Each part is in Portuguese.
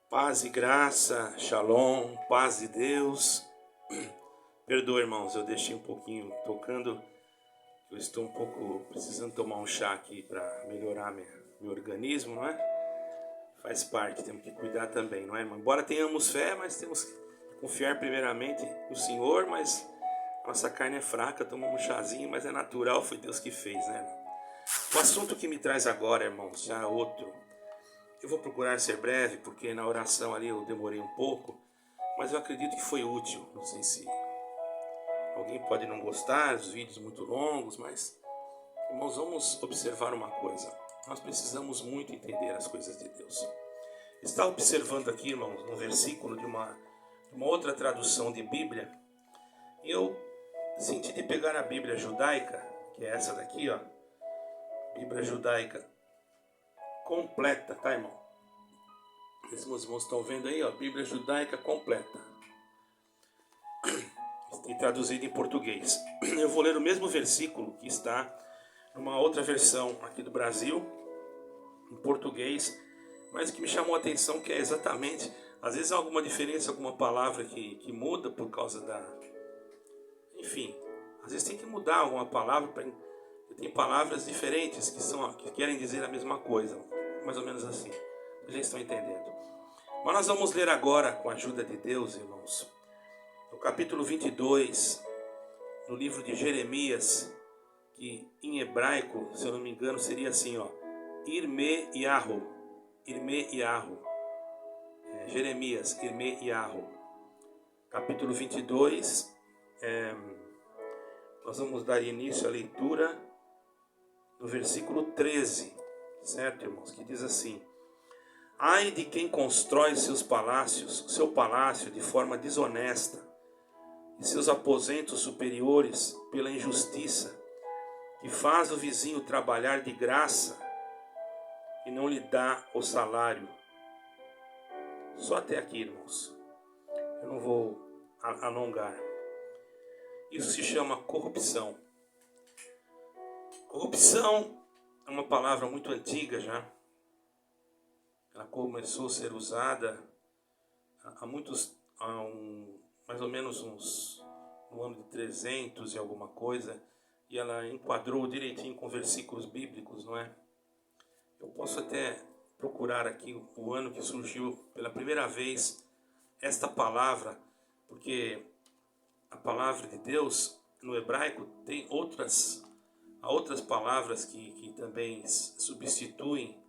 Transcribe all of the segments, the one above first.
Paz e graça, shalom, paz de Deus. Perdoa, irmãos, eu deixei um pouquinho tocando. Eu estou um pouco precisando tomar um chá aqui para melhorar meu organismo, não é? Faz parte, temos que cuidar também, não é, irmão? Embora tenhamos fé, mas temos que confiar primeiramente no Senhor, mas nossa carne é fraca, tomamos um chazinho, mas é natural, foi Deus que fez, né, irmão? O assunto que me traz agora, irmãos, já é outro. Eu vou procurar ser breve, porque na oração ali eu demorei um pouco, mas eu acredito que foi útil. Não sei se alguém pode não gostar dos vídeos muito longos, mas, irmãos, vamos observar uma coisa. Nós precisamos muito entender as coisas de Deus. Estava observando aqui, irmãos, um versículo de uma outra tradução de Bíblia, e eu senti de pegar a Bíblia judaica, que é essa daqui, ó, Bíblia judaica completa, tá, irmão? Esses meus irmãos estão vendo aí, ó, Bíblia judaica completa. E traduzida em português. Eu vou ler o mesmo versículo que está numa outra versão aqui do Brasil, em português, mas que me chamou a atenção que é exatamente, às vezes há alguma diferença, alguma palavra que muda por causa da... Enfim, às vezes tem que mudar alguma palavra, tem palavras diferentes que querem dizer a mesma coisa, mais ou menos assim. Vocês já estão entendendo. Mas nós vamos ler agora, com a ajuda de Deus, irmãos, no capítulo 22, no livro de Jeremias, que em hebraico, se eu não me engano, seria assim, ó, Irme Yahu, Jeremias, Irme Yahu, capítulo 22, nós vamos dar início à leitura no versículo 13, certo, irmãos, que diz assim: ai de quem constrói seu palácio de forma desonesta, e seus aposentos superiores pela injustiça, que faz o vizinho trabalhar de graça e não lhe dá o salário. Só até aqui, irmãos. Eu não vou alongar. Isso se chama corrupção. Corrupção é uma palavra muito antiga já. Ela começou a ser usada mais ou menos no ano de 300 e alguma coisa, e ela enquadrou direitinho com versículos bíblicos, não é? Eu posso até procurar aqui o ano que surgiu pela primeira vez esta palavra, porque a palavra de Deus no hebraico tem outras palavras que também substituem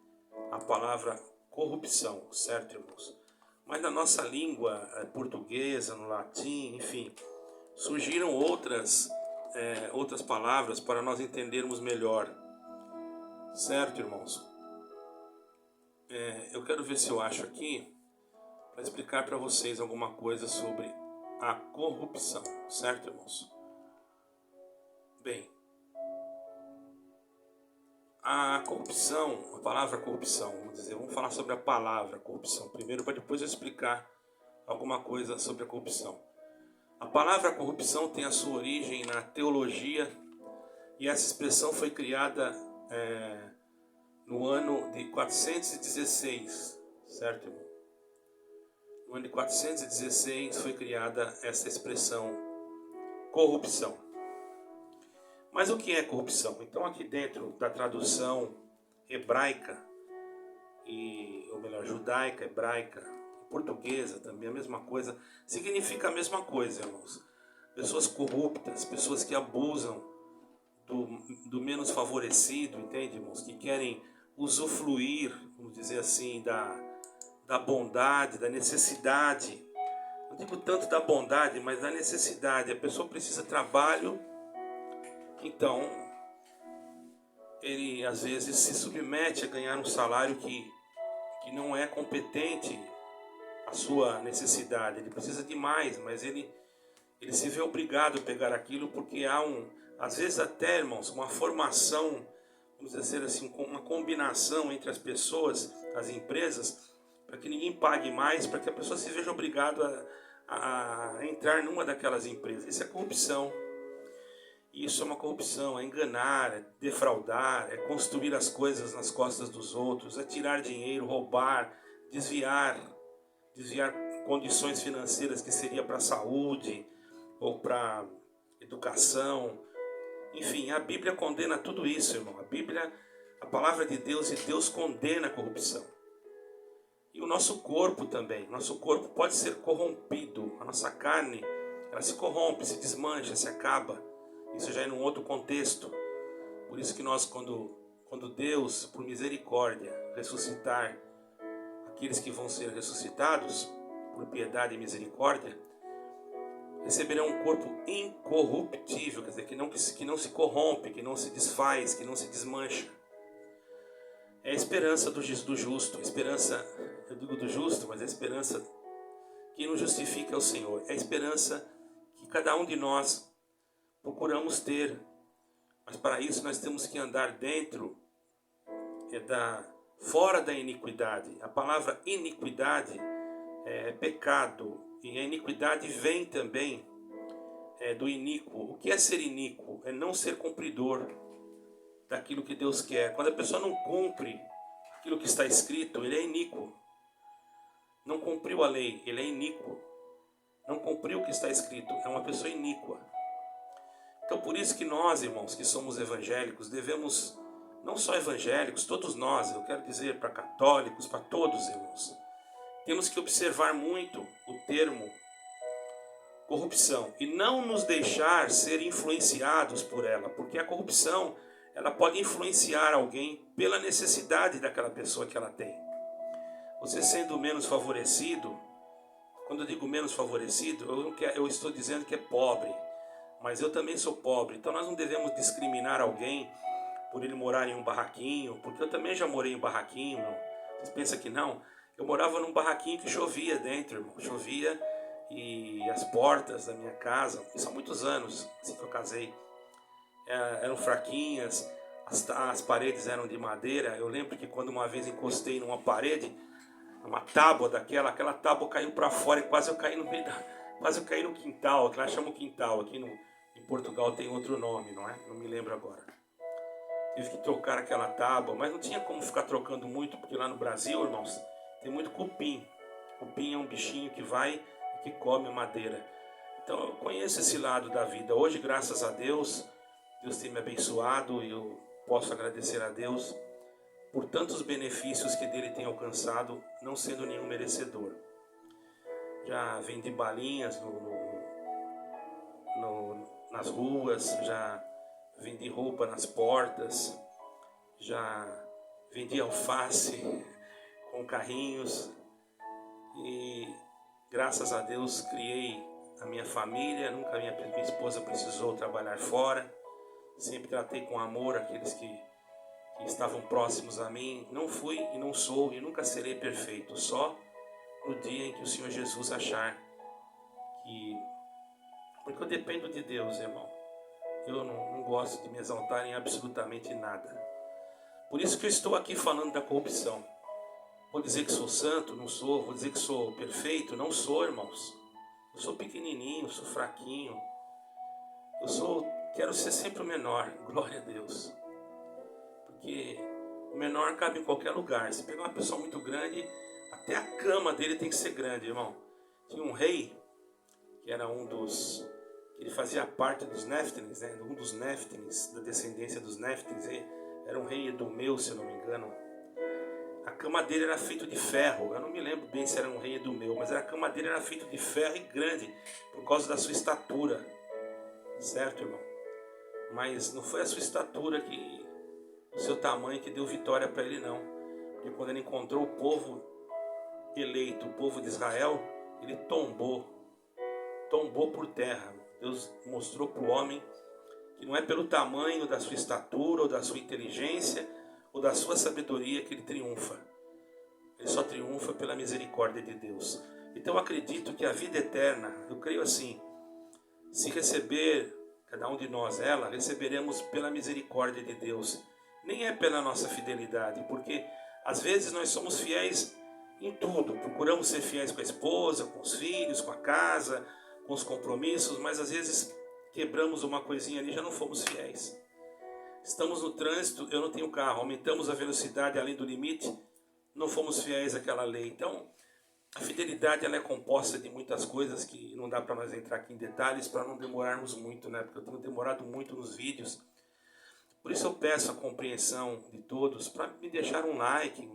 a palavra corrupção, certo, irmãos? Mas na nossa língua portuguesa, no latim, enfim, surgiram outras palavras para nós entendermos melhor, certo, irmãos? Eu quero ver se eu acho aqui para explicar para vocês alguma coisa sobre a corrupção, certo, irmãos? Bem, a corrupção, a palavra corrupção, vamos falar sobre a palavra corrupção primeiro, para depois eu explicar alguma coisa sobre a corrupção. A palavra corrupção tem a sua origem na teologia, e essa expressão foi criada no ano de 416, certo, irmão? No ano de 416 foi criada essa expressão, corrupção. Mas o que é corrupção? Então aqui dentro da tradução hebraica, ou melhor, judaica, hebraica, portuguesa também, a mesma coisa, significa a mesma coisa, irmãos. Pessoas corruptas, pessoas que abusam do menos favorecido, entende, irmãos? Que querem usufruir, vamos dizer assim, da bondade, da necessidade. Não digo tanto da bondade, mas da necessidade. A pessoa precisa de trabalho, então ele às vezes se submete a ganhar um salário que não é competente à sua necessidade. Ele precisa de mais, mas ele ele se vê obrigado a pegar aquilo porque há às vezes até, irmãos, uma formação, vamos dizer assim, uma combinação entre as pessoas, as empresas, para que ninguém pague mais, para que a pessoa se veja obrigada a entrar numa daquelas empresas. Isso é corrupção. Isso é uma corrupção, é enganar, é defraudar, é construir as coisas nas costas dos outros, é tirar dinheiro, roubar, desviar condições financeiras que seria para a saúde ou para educação. Enfim, a Bíblia condena tudo isso, irmão. A palavra de Deus, e Deus condena a corrupção. E o nosso corpo também. Nosso corpo pode ser corrompido. A nossa carne, ela se corrompe, se desmancha, se acaba. Isso já é num outro contexto. Por isso que nós, quando Deus, por misericórdia, ressuscitar aqueles que vão ser ressuscitados, por piedade e misericórdia, receberão um corpo incorruptível, quer dizer, que não se corrompe, que não se desfaz, que não se desmancha. É a esperança do justo, a esperança, eu digo do justo, mas a esperança que nos justifica é o Senhor. É a esperança que cada um de nós procuramos ter, mas para isso nós temos que andar dentro, fora da iniquidade. A palavra iniquidade é pecado, e a iniquidade vem também do iníquo. O que é ser iníquo? É não ser cumpridor daquilo que Deus quer. Quando a pessoa não cumpre aquilo que está escrito, ele é iníquo. Não cumpriu a lei, ele é iníquo. Não cumpriu o que está escrito, é uma pessoa iníqua. Então por isso que nós, irmãos, que somos evangélicos, devemos, não só evangélicos, todos nós, eu quero dizer para católicos, para todos, irmãos, temos que observar muito o termo corrupção e não nos deixar ser influenciados por ela, porque a corrupção, ela pode influenciar alguém pela necessidade daquela pessoa que ela tem. Você sendo menos favorecido, quando eu digo menos favorecido, eu estou dizendo que é pobre, mas eu também sou pobre, então nós não devemos discriminar alguém por ele morar em um barraquinho, porque eu também já morei em um barraquinho. Vocês pensam que não? Eu morava num barraquinho que chovia dentro, irmão. Chovia e as portas da minha casa, isso há muitos anos, assim que eu casei, eram fraquinhas, as paredes eram de madeira. Eu lembro que quando uma vez encostei numa parede, uma tábua aquela tábua caiu para fora e quase eu caí no meio quase eu caí no quintal, que lá chama quintal, aqui em Portugal tem outro nome, não é? Não me lembro agora. Tive que trocar aquela tábua, mas não tinha como ficar trocando muito, porque lá no Brasil, irmãos, tem muito cupim. Cupim é um bichinho que vai e que come a madeira. Então eu conheço esse lado da vida. Hoje, graças a Deus, Deus tem me abençoado e eu posso agradecer a Deus por tantos benefícios que dele tem alcançado, não sendo nenhum merecedor. Já vendi balinhas nas ruas, já vendi roupa nas portas, já vendi alface com carrinhos e graças a Deus criei a minha família. Nunca minha esposa precisou trabalhar fora, sempre tratei com amor aqueles que estavam próximos a mim. Não fui e não sou e nunca serei perfeito, só no dia em que o Senhor Jesus achar que... Porque eu dependo de Deus, irmão. Eu não gosto de me exaltar em absolutamente nada. Por isso que eu estou aqui falando da corrupção. Vou dizer que sou santo? Não sou. Vou dizer que sou perfeito? Não sou, irmãos. Eu sou pequenininho, sou fraquinho. Quero ser sempre o menor. Glória a Deus. Porque o menor cabe em qualquer lugar. Se pegar uma pessoa muito grande, até a cama dele tem que ser grande, irmão. Tinha um rei, que era ele fazia parte dos Néftilins, né? Um dos Néftilins, da descendência dos Néftilins. Era um rei Edumeu, se eu não me engano. A cama dele era feita de ferro. Eu não me lembro bem se era um rei Edumeu, mas a cama dele era feita de ferro e grande, por causa da sua estatura. Certo, irmão? Mas não foi a sua estatura, o seu tamanho, que deu vitória para ele, não. Porque quando ele encontrou o povo eleito, o povo de Israel, ele tombou por terra. Deus mostrou para o homem que não é pelo tamanho da sua estatura, ou da sua inteligência, ou da sua sabedoria que ele triunfa. Ele só triunfa pela misericórdia de Deus. Então eu acredito que a vida eterna, eu creio assim, Se receber, cada um de nós, ela, receberemos pela misericórdia de Deus. Nem é pela nossa fidelidade, porque às vezes nós somos fiéis em tudo. Procuramos ser fiéis com a esposa, com os filhos, com a casa, com os compromissos, mas às vezes quebramos uma coisinha ali e já não fomos fiéis. Estamos no trânsito, eu não tenho carro, aumentamos a velocidade além do limite, não fomos fiéis àquela lei. Então, a fidelidade ela é composta de muitas coisas que não dá para nós entrar aqui em detalhes para não demorarmos muito, né? Porque eu tenho demorado muito nos vídeos. Por isso eu peço a compreensão de todos para me deixar um like,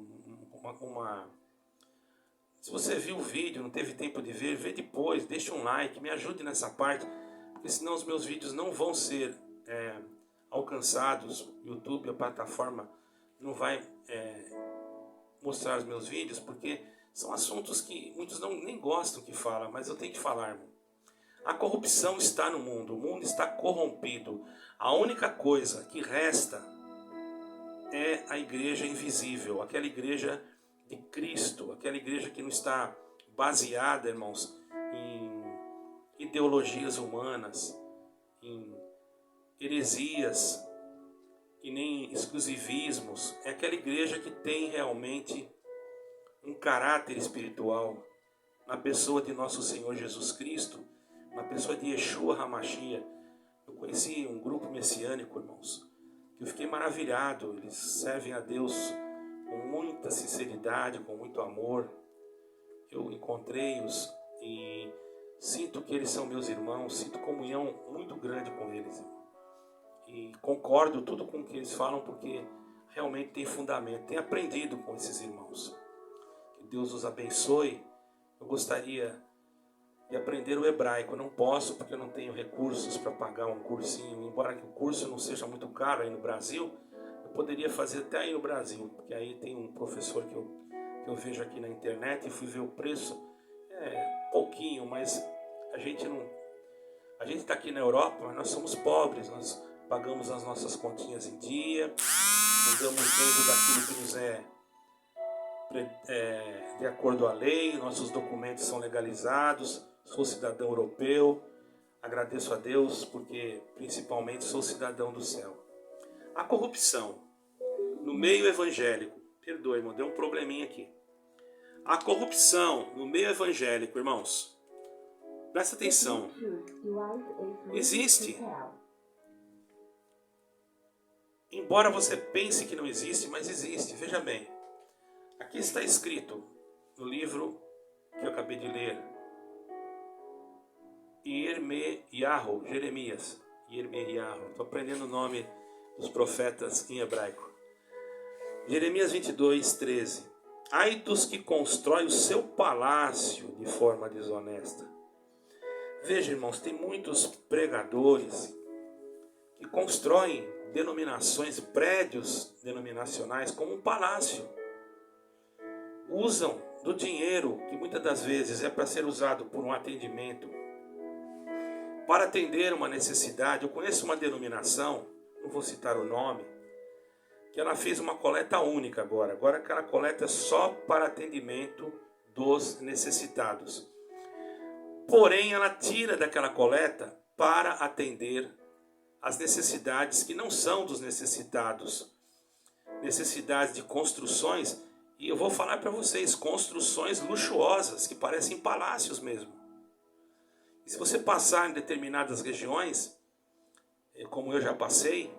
Se você viu o vídeo, não teve tempo de ver, vê depois, deixa um like, me ajude nessa parte, porque senão os meus vídeos não vão ser alcançados. O YouTube, a plataforma, não vai mostrar os meus vídeos, porque são assuntos que muitos nem gostam que fala, mas eu tenho que falar, irmão. A corrupção está no mundo, o mundo está corrompido. A única coisa que resta é a igreja invisível, aquela igreja de Cristo, aquela igreja que não está baseada, irmãos, em ideologias humanas, em heresias e nem exclusivismos. É aquela igreja que tem realmente um caráter espiritual na pessoa de nosso Senhor Jesus Cristo, na pessoa de Yeshua HaMashiach. Eu conheci um grupo messiânico, irmãos, que eu fiquei maravilhado. Eles servem a Deus com muita sinceridade, com muito amor. Eu encontrei-os e sinto que eles são meus irmãos, sinto comunhão muito grande com eles. E concordo tudo com o que eles falam, porque realmente tem fundamento. Tenho aprendido com esses irmãos. Que Deus os abençoe. Eu gostaria de aprender o hebraico. Eu não posso, porque eu não tenho recursos para pagar um cursinho. Embora que o curso não seja muito caro aí no Brasil, eu poderia fazer até aí no Brasil, porque aí tem um professor que eu vejo aqui na internet e fui ver o preço. É pouquinho, mas a gente está aqui na Europa, mas nós somos pobres. Nós pagamos as nossas continhas em dia, andamos dentro daquilo que nos de acordo à lei, nossos documentos são legalizados, sou cidadão europeu, agradeço a Deus porque principalmente sou cidadão do céu. A corrupção no meio evangélico, perdoe, irmão, deu um probleminha aqui. A corrupção no meio evangélico, irmãos, presta atenção, existe. Embora você pense que não existe, mas existe. Veja bem, aqui está escrito no livro que eu acabei de ler, Jeremias. Estou aprendendo o nome dos profetas em hebraico. Jeremias 22, 13. Ai dos que constroem o seu palácio de forma desonesta. Veja, irmãos, tem muitos pregadores que constroem denominações, prédios denominacionais como um palácio. Usam do dinheiro, que muitas das vezes é para ser usado por um atendimento, para atender uma necessidade. Eu conheço uma denominação, não vou citar o nome, que ela fez uma coleta única agora. Agora aquela coleta é só para atendimento dos necessitados. Porém, ela tira daquela coleta para atender as necessidades que não são dos necessitados. Necessidades de construções, e eu vou falar para vocês, construções luxuosas, que parecem palácios mesmo. E se você passar em determinadas regiões, como eu já passei,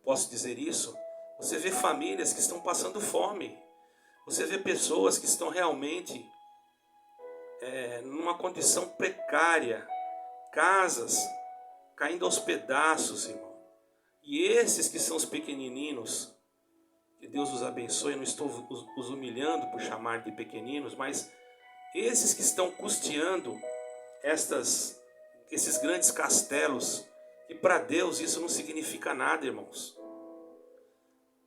posso dizer isso, você vê famílias que estão passando fome. Você vê pessoas que estão realmente numa condição precária. Casas caindo aos pedaços, irmão. E esses que são os pequenininhos, que Deus os abençoe, não estou os humilhando por chamar de pequeninos, mas esses que estão custeando esses grandes castelos, e para Deus isso não significa nada, irmãos.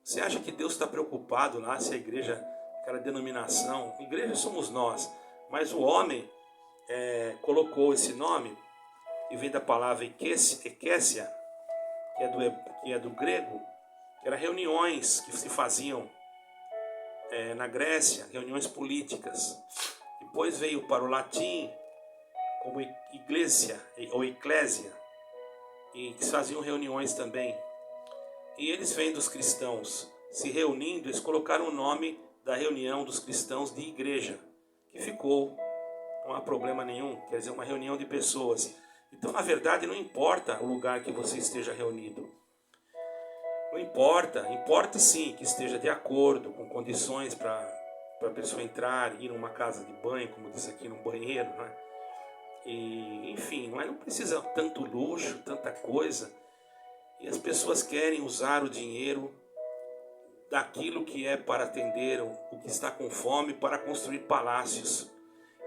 Você acha que Deus está preocupado lá se a igreja, aquela denominação, igreja somos nós, mas o homem colocou esse nome, e vem da palavra ekésia, que é do grego, que eram reuniões que se faziam na Grécia, reuniões políticas. Depois veio para o latim como igreja ou eclésia, e que faziam reuniões também. E eles vendo os cristãos se reunindo, eles colocaram o nome da reunião dos cristãos de igreja, que ficou, não há problema nenhum, quer dizer, uma reunião de pessoas. Então, na verdade, não importa o lugar que você esteja reunido. Não importa, importa sim que esteja de acordo com condições para a pessoa entrar, ir numa casa de banho, como disse aqui, num banheiro, né? E, enfim, mas não precisa tanto luxo, tanta coisa. E as pessoas querem usar o dinheiro daquilo que é para atender o que está com fome, para construir palácios.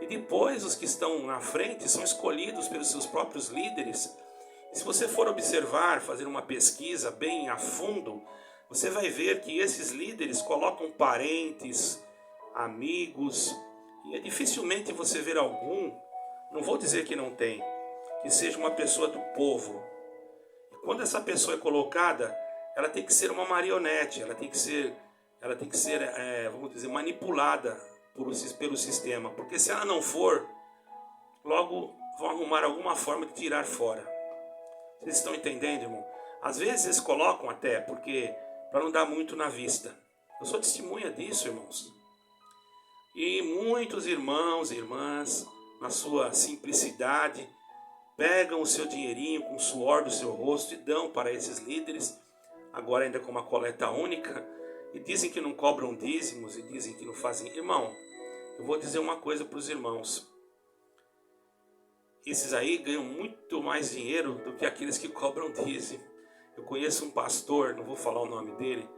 E depois os que estão na frente são escolhidos pelos seus próprios líderes. E se você for observar, fazer uma pesquisa bem a fundo, você vai ver que esses líderes colocam parentes, amigos, e é dificilmente você ver algum, não vou dizer que não tem, que seja uma pessoa do povo. E quando essa pessoa é colocada, ela tem que ser uma marionete, ela tem que ser vamos dizer, manipulada pelo sistema, porque se ela não for, logo vão arrumar alguma forma de tirar fora. Vocês estão entendendo, irmão? Às vezes eles colocam até, porque para não dar muito na vista. Eu sou testemunha disso, irmãos. E muitos irmãos e irmãs, na sua simplicidade, pegam o seu dinheirinho com o suor do seu rosto e dão para esses líderes, agora ainda com uma coleta única, e dizem que não cobram dízimos e dizem que não fazem. Irmão, eu vou dizer uma coisa para os irmãos. Esses aí ganham muito mais dinheiro do que aqueles que cobram dízimo. Eu conheço um pastor, não vou falar o nome dele,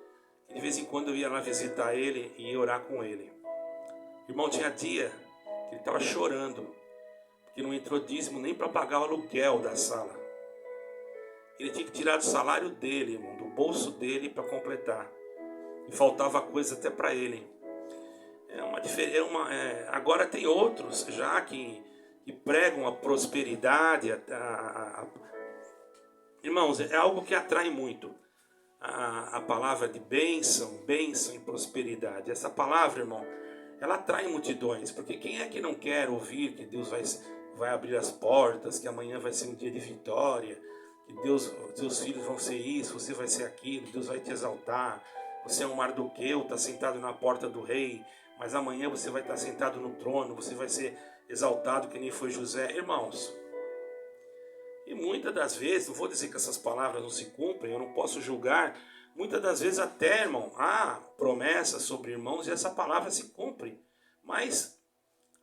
que de vez em quando eu ia lá visitar ele e ia orar com ele. Irmão, tinha dia que ele estava chorando, porque não entrou dízimo nem para pagar o aluguel da sala. Ele tinha que tirar do salário dele, irmão, do bolso dele para completar. E faltava coisa até para ele. Agora tem outros já que pregam a prosperidade. Irmãos, é algo que atrai muito. A palavra de bênção e prosperidade. Essa palavra, irmão, ela atrai multidões. Porque quem é que não quer ouvir que Deus vai abrir as portas, que amanhã vai ser um dia de vitória, que seus filhos vão ser isso, você vai ser aquilo, Deus vai te exaltar. Você é um Mardoqueu, está sentado na porta do rei, mas amanhã você vai estar sentado no trono, você vai ser exaltado que nem foi José. Irmãos, e muitas das vezes, não vou dizer que essas palavras não se cumprem, eu não posso julgar, muitas das vezes até, irmão, há promessas sobre irmãos e essa palavra se cumpre, mas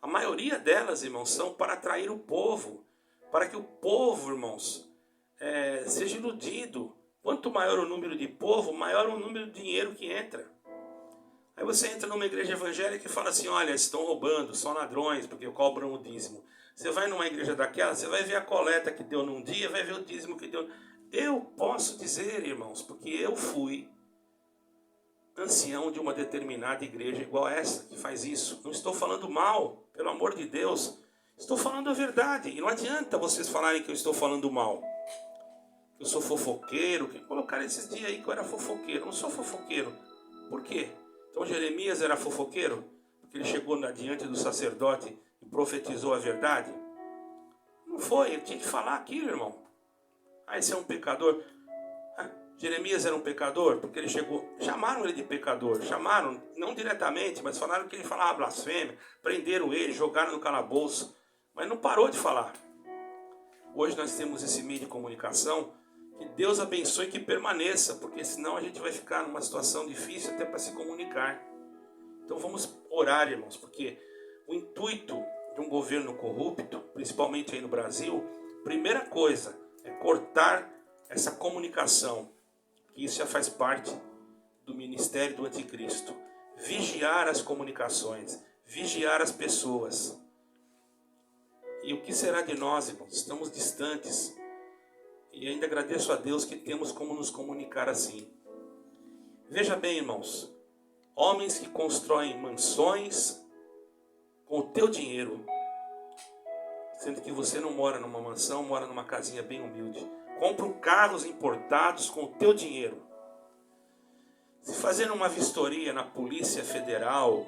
a maioria delas, irmãos, são para atrair o povo, para que o povo, irmãos, seja iludido. Quanto maior o número de povo, maior o número de dinheiro que entra. Aí você entra numa igreja evangélica e fala assim, olha, estão roubando, são ladrões, porque cobram o dízimo. Você vai numa igreja daquela, você vai ver a coleta que deu num dia, vai ver o dízimo que deu. Eu posso dizer, irmãos, porque eu fui ancião de uma determinada igreja igual essa, que faz isso. Não estou falando mal, pelo amor de Deus. Estou falando a verdade. E não adianta vocês falarem que eu estou falando mal. Eu sou fofoqueiro, que colocaram esses dias aí que eu era fofoqueiro. Eu não sou fofoqueiro. Por quê? Então Jeremias era fofoqueiro? Porque ele chegou diante do sacerdote e profetizou a verdade? Não foi, ele tinha que falar aquilo, irmão. Esse é um pecador. Jeremias era um pecador? Porque ele chegou, chamaram ele de pecador. Chamaram, não diretamente, mas falaram que ele falava blasfêmia. Prenderam ele, jogaram no calabouço. Mas não parou de falar. Hoje nós temos esse meio de comunicação. Que Deus abençoe e que permaneça, porque senão a gente vai ficar numa situação difícil até para se comunicar. Então vamos orar, irmãos, porque o intuito de um governo corrupto, principalmente aí no Brasil, primeira coisa é cortar essa comunicação, que isso já faz parte do ministério do anticristo. Vigiar as comunicações, vigiar as pessoas. E o que será de nós, irmãos? Estamos distantes. E ainda agradeço a Deus que temos como nos comunicar assim. Veja bem, irmãos. Homens que constroem mansões com o teu dinheiro. Sendo que você não mora numa mansão, mora numa casinha bem humilde. Compram carros importados com o teu dinheiro. Se fazendo uma vistoria na Polícia Federal,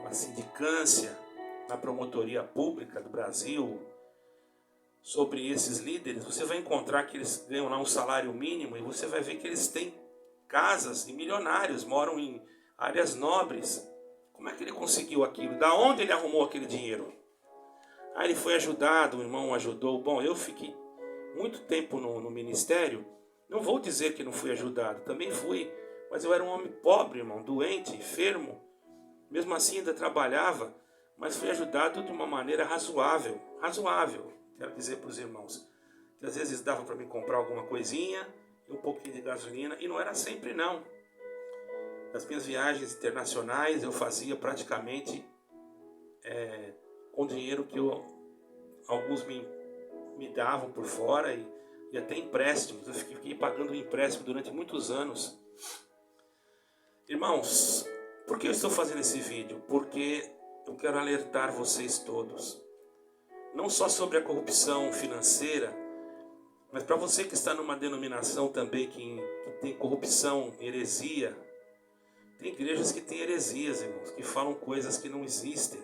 uma sindicância, na Promotoria Pública do Brasil, sobre esses líderes, você vai encontrar que eles ganham lá um salário mínimo e você vai ver que eles têm casas e milionários, moram em áreas nobres. Como é que ele conseguiu aquilo? Da onde ele arrumou aquele dinheiro? Aí ele foi ajudado, o irmão ajudou. Bom, eu fiquei muito tempo no ministério. Não vou dizer que não fui ajudado, também fui. Mas eu era um homem pobre, irmão, doente, enfermo. Mesmo assim ainda trabalhava, mas fui ajudado de uma maneira razoável. Razoável, quero dizer para os irmãos. Que às vezes dava para me comprar alguma coisinha, e um pouquinho de gasolina, e não era sempre não. Nas minhas viagens internacionais eu fazia praticamente com dinheiro que alguns me davam por fora e até empréstimos. Eu fiquei pagando empréstimo durante muitos anos. Irmãos, por que eu estou fazendo esse vídeo? Porque eu quero alertar vocês todos. Não só sobre a corrupção financeira, mas para você que está numa denominação também que tem corrupção, heresia. Tem igrejas que têm heresias, irmãos, que falam coisas que não existem,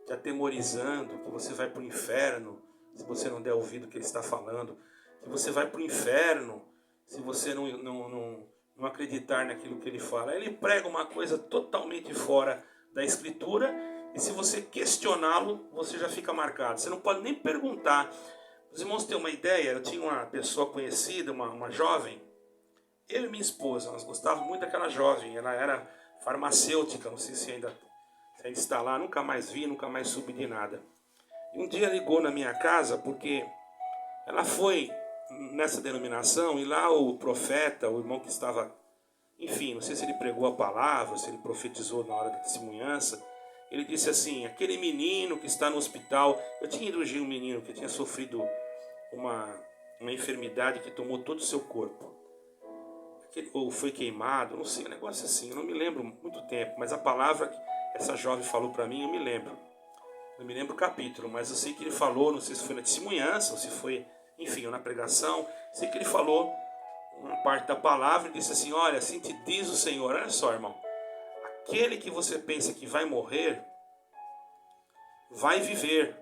te atemorizando, que você vai para o inferno se você não der ouvido o que ele está falando, que você vai para o inferno se você não acreditar naquilo que ele fala. Ele prega uma coisa totalmente fora da Escritura e se você questioná-lo, você já fica marcado. Você não pode nem perguntar. Os irmãos têm uma ideia, eu tinha uma pessoa conhecida, uma jovem, eu e minha esposa, nós gostávamos muito daquela jovem, ela era farmacêutica, não sei se ainda está lá, nunca mais vi, nunca mais soube de nada. E um dia ligou na minha casa porque ela foi nessa denominação e lá o profeta, o irmão que estava, enfim, não sei se ele pregou a palavra, se ele profetizou na hora da testemunhança, ele disse assim, aquele menino que está no hospital, eu tinha ido ungir um menino que tinha sofrido uma enfermidade que tomou todo o seu corpo. Ou foi queimado, não sei, um negócio assim, eu não me lembro muito tempo, mas a palavra que essa jovem falou para mim, eu me lembro. Não me lembro o capítulo, mas eu sei que ele falou, não sei se foi na testemunhança, ou se foi, enfim, ou na pregação, sei que ele falou uma parte da palavra e disse assim, olha, assim te diz o Senhor, olha só, irmão, aquele que você pensa que vai morrer, vai viver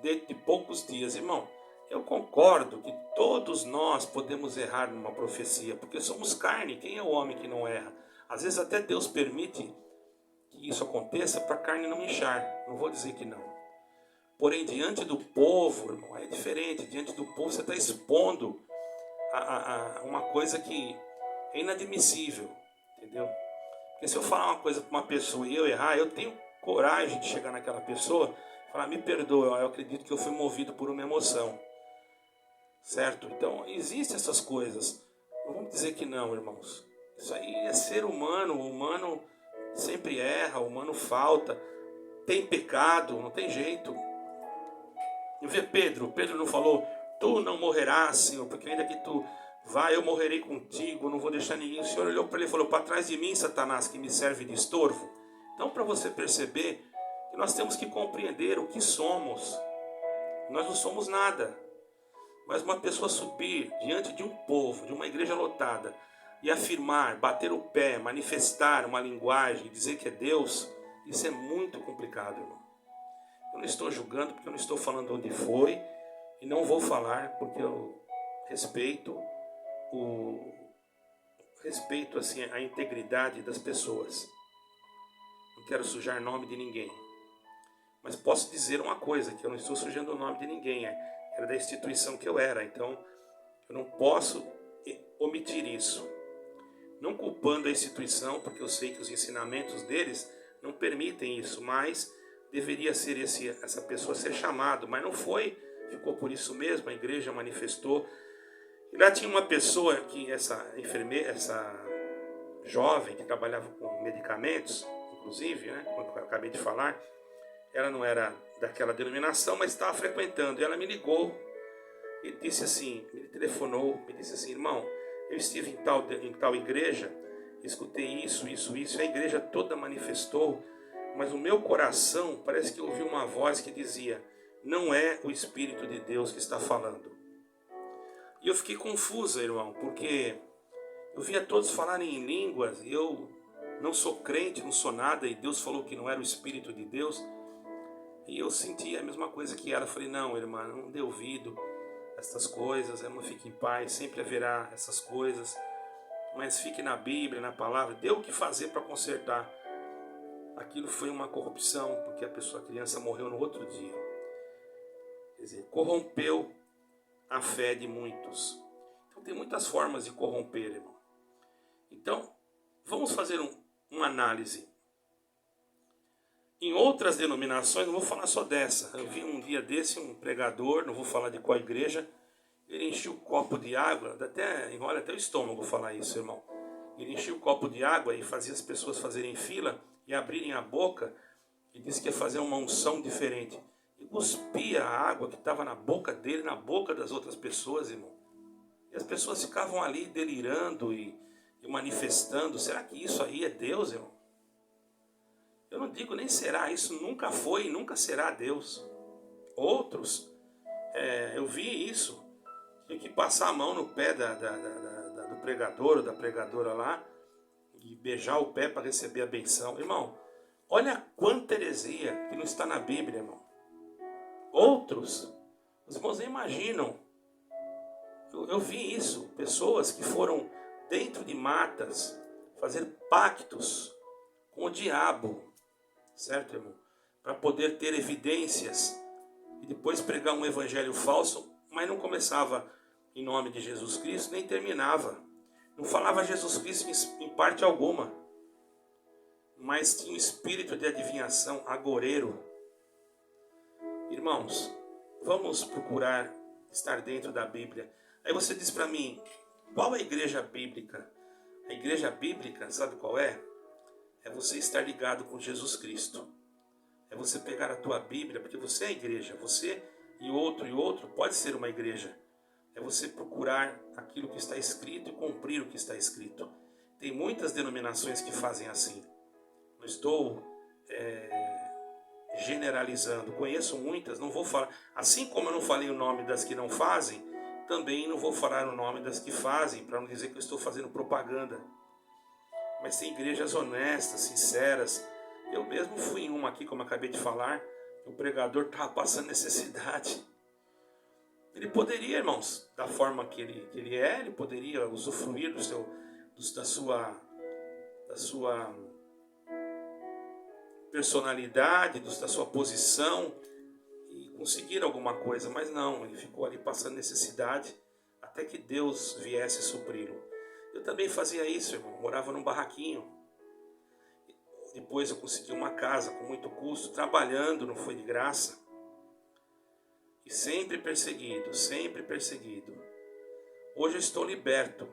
dentro de poucos dias, irmão. Eu concordo que todos nós podemos errar numa profecia, porque somos carne, quem é o homem que não erra? Às vezes até Deus permite que isso aconteça para a carne não inchar, não vou dizer que não. Porém, diante do povo, irmão, é diferente, diante do povo você está expondo a uma coisa que é inadmissível, entendeu? Porque se eu falar uma coisa para uma pessoa e eu errar, eu tenho coragem de chegar naquela pessoa e falar, me perdoa, eu acredito que eu fui movido por uma emoção. Certo? Então, existem essas coisas. Não vamos dizer que não, irmãos. Isso aí é ser humano. O humano sempre erra, o humano falta. Tem pecado, não tem jeito. E vê Pedro não falou, tu não morrerás, Senhor, porque ainda que tu vá, eu morrerei contigo, não vou deixar ninguém. O Senhor olhou para ele e falou, para trás de mim, Satanás, que me serve de estorvo. Então, para você perceber que nós temos que compreender o que somos. Nós não somos nada. Mas uma pessoa subir diante de um povo, de uma igreja lotada, e afirmar, bater o pé, manifestar uma linguagem, dizer que é Deus, isso é muito complicado, irmão. Eu não estou julgando porque eu não estou falando onde foi, e não vou falar porque eu respeito assim, a integridade das pessoas. Não quero sujar nome de ninguém. Mas posso dizer uma coisa, que eu não estou sujando o nome de ninguém, era da instituição que eu era, então eu não posso omitir isso. Não culpando a instituição, porque eu sei que os ensinamentos deles não permitem isso, mas deveria ser essa pessoa ser chamado, mas não foi, ficou por isso mesmo, a igreja manifestou. E lá tinha uma pessoa, que essa enfermeira, essa jovem que trabalhava com medicamentos, inclusive, né, como eu acabei de falar, ela não era daquela denominação, mas estava frequentando. E ela me ligou e disse assim, me telefonou, me disse assim, irmão, eu estive em tal igreja, escutei isso. A igreja toda manifestou, mas o meu coração parece que ouvi uma voz que dizia, não é o Espírito de Deus que está falando. E eu fiquei confusa, irmão, porque eu via todos falarem em línguas e eu não sou crente, não sou nada, e Deus falou que não era o Espírito de Deus. E eu senti a mesma coisa que ela. Falei, não, irmã, não dê ouvido a essas coisas, irmã, fique em paz, sempre haverá essas coisas. Mas fique na Bíblia, na palavra, dê o que fazer para consertar. Aquilo foi uma corrupção, porque a criança morreu no outro dia. Quer dizer, corrompeu a fé de muitos. Então tem muitas formas de corromper, irmão. Então, vamos fazer uma análise. Em outras denominações, não vou falar só dessa. Eu vi um dia desse um pregador, não vou falar de qual igreja, ele enchia o copo de água, enrola até o estômago falar isso, irmão. Ele enchia o copo de água e fazia as pessoas fazerem fila e abrirem a boca e disse que ia fazer uma unção diferente. E cuspia a água que estava na boca dele, na boca das outras pessoas, irmão. E as pessoas ficavam ali delirando e manifestando. Será que isso aí é Deus, irmão? Eu não digo nem será, isso nunca foi e nunca será Deus. Outros, eu vi isso, tinha que passar a mão no pé do pregador ou da pregadora lá e beijar o pé para receber a benção. Irmão, olha quanta heresia que não está na Bíblia, irmão. Outros, os irmãos nem imaginam. Eu vi isso, pessoas que foram dentro de matas fazer pactos com o diabo. Certo, irmão? Para poder ter evidências e depois pregar um evangelho falso, mas não começava em nome de Jesus Cristo, nem terminava. Não falava Jesus Cristo em parte alguma, mas tinha um espírito de adivinhação agoreiro. Irmãos, vamos procurar estar dentro da Bíblia. Aí você diz para mim, qual é a igreja bíblica? A igreja bíblica, sabe qual é? É você estar ligado com Jesus Cristo. É você pegar a tua Bíblia, porque você é a igreja. Você e outro pode ser uma igreja. É você procurar aquilo que está escrito e cumprir o que está escrito. Tem muitas denominações que fazem assim. Não estou generalizando. Conheço muitas, não vou falar. Assim como eu não falei o nome das que não fazem, também não vou falar o nome das que fazem, para não dizer que eu estou fazendo propaganda. Mas tem igrejas honestas, sinceras. Eu mesmo fui em uma aqui, como eu acabei de falar, o pregador estava passando necessidade. Ele poderia, irmãos, da forma que ele é, ele poderia usufruir da sua personalidade, da sua posição e conseguir alguma coisa, mas não, ele ficou ali passando necessidade até que Deus viesse supri-lo. Eu também fazia isso, irmão. Morava num barraquinho. Depois eu consegui uma casa com muito custo, trabalhando, não foi de graça. E sempre perseguido, sempre perseguido. Hoje eu estou liberto.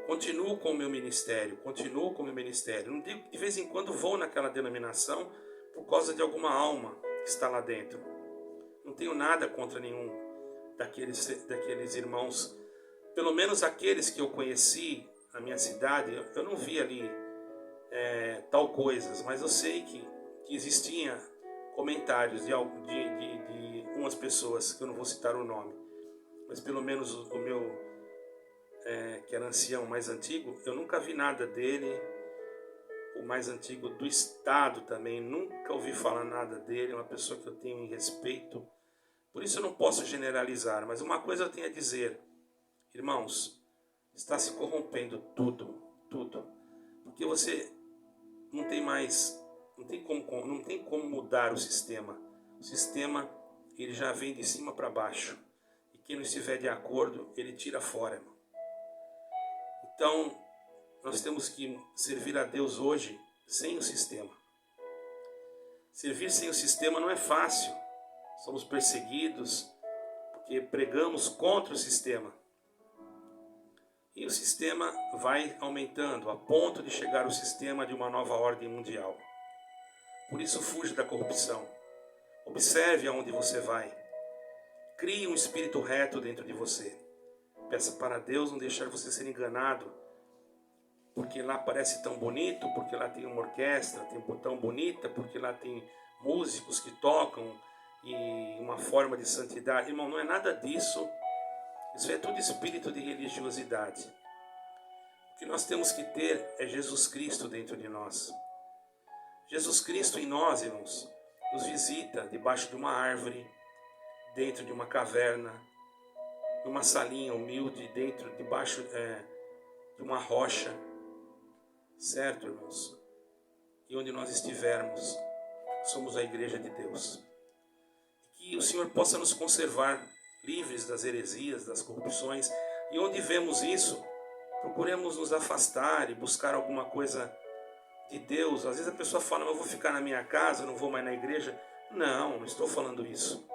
Continuo com o meu ministério, Não digo que de vez em quando vou naquela denominação por causa de alguma alma que está lá dentro. Não tenho nada contra nenhum daqueles irmãos. Pelo menos aqueles que eu conheci na minha cidade, eu não vi ali tal coisas, mas eu sei que existiam comentários de umas pessoas, que eu não vou citar o nome, mas pelo menos o meu, que era ancião mais antigo, eu nunca vi nada dele. O mais antigo do estado também, nunca ouvi falar nada dele, é uma pessoa que eu tenho em respeito. Por isso eu não posso generalizar, mas uma coisa eu tenho a dizer. Irmãos, está se corrompendo tudo. Porque você não tem como mudar o sistema. O sistema, ele já vem de cima para baixo. E quem não estiver de acordo, ele tira fora, irmão. Então, nós temos que servir a Deus hoje sem o sistema. Servir sem o sistema não é fácil. Somos perseguidos porque pregamos contra o sistema. E o sistema vai aumentando a ponto de chegar ao sistema de uma nova ordem mundial. Por isso fuja da corrupção. Observe aonde você vai. Crie um espírito reto dentro de você. Peça para Deus não deixar você ser enganado. Porque lá parece tão bonito, porque lá tem uma orquestra tão bonita, porque lá tem músicos que tocam e uma forma de santidade. Irmão, não é nada disso. Isso é tudo espírito de religiosidade. O que nós temos que ter é Jesus Cristo dentro de nós. Jesus Cristo em nós, irmãos, nos visita debaixo de uma árvore, dentro de uma caverna, numa salinha humilde, debaixo de uma rocha, certo, irmãos? E onde nós estivermos, somos a igreja de Deus. Que o Senhor possa nos conservar livres das heresias, das corrupções, e onde vemos isso, procuremos nos afastar e buscar alguma coisa de Deus. Às vezes a pessoa fala, eu vou ficar na minha casa, eu não vou mais na igreja. Não estou falando isso.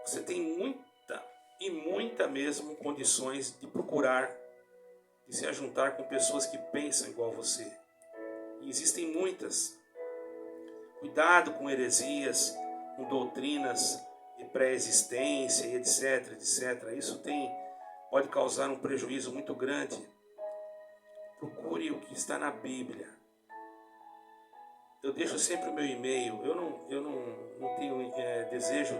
Você tem muita mesmo condições de procurar, de se ajuntar com pessoas que pensam igual a você. E existem muitas. Cuidado com heresias, com doutrinas de pré-existência e etc, etc. Isso pode causar um prejuízo muito grande. Procure o que está na Bíblia. Eu deixo sempre o meu e-mail. Eu não tenho desejo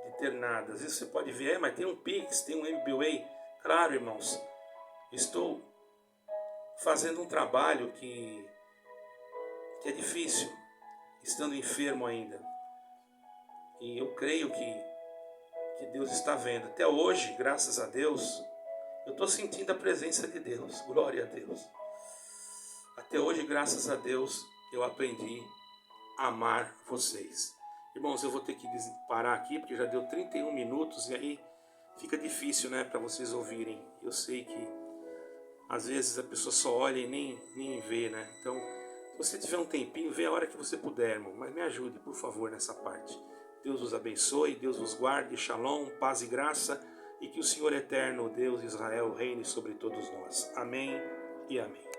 de ter nada. Às vezes você pode ver, mas tem um Pix, tem um MBWay. Claro, irmãos, estou fazendo um trabalho que é difícil, estando enfermo ainda. E eu creio que Deus está vendo. Até hoje, graças a Deus, eu estou sentindo a presença de Deus. Glória a Deus. Até hoje, graças a Deus, eu aprendi a amar vocês. Irmãos, eu vou ter que parar aqui, porque já deu 31 minutos e aí fica difícil, né, para vocês ouvirem. Eu sei que às vezes a pessoa só olha e nem vê, né? Então, se você tiver um tempinho, vê a hora que você puder, irmão. Mas me ajude, por favor, nessa parte. Deus os abençoe, Deus os guarde, shalom, paz e graça, e que o Senhor eterno, Deus de Israel, reine sobre todos nós. Amém e amém.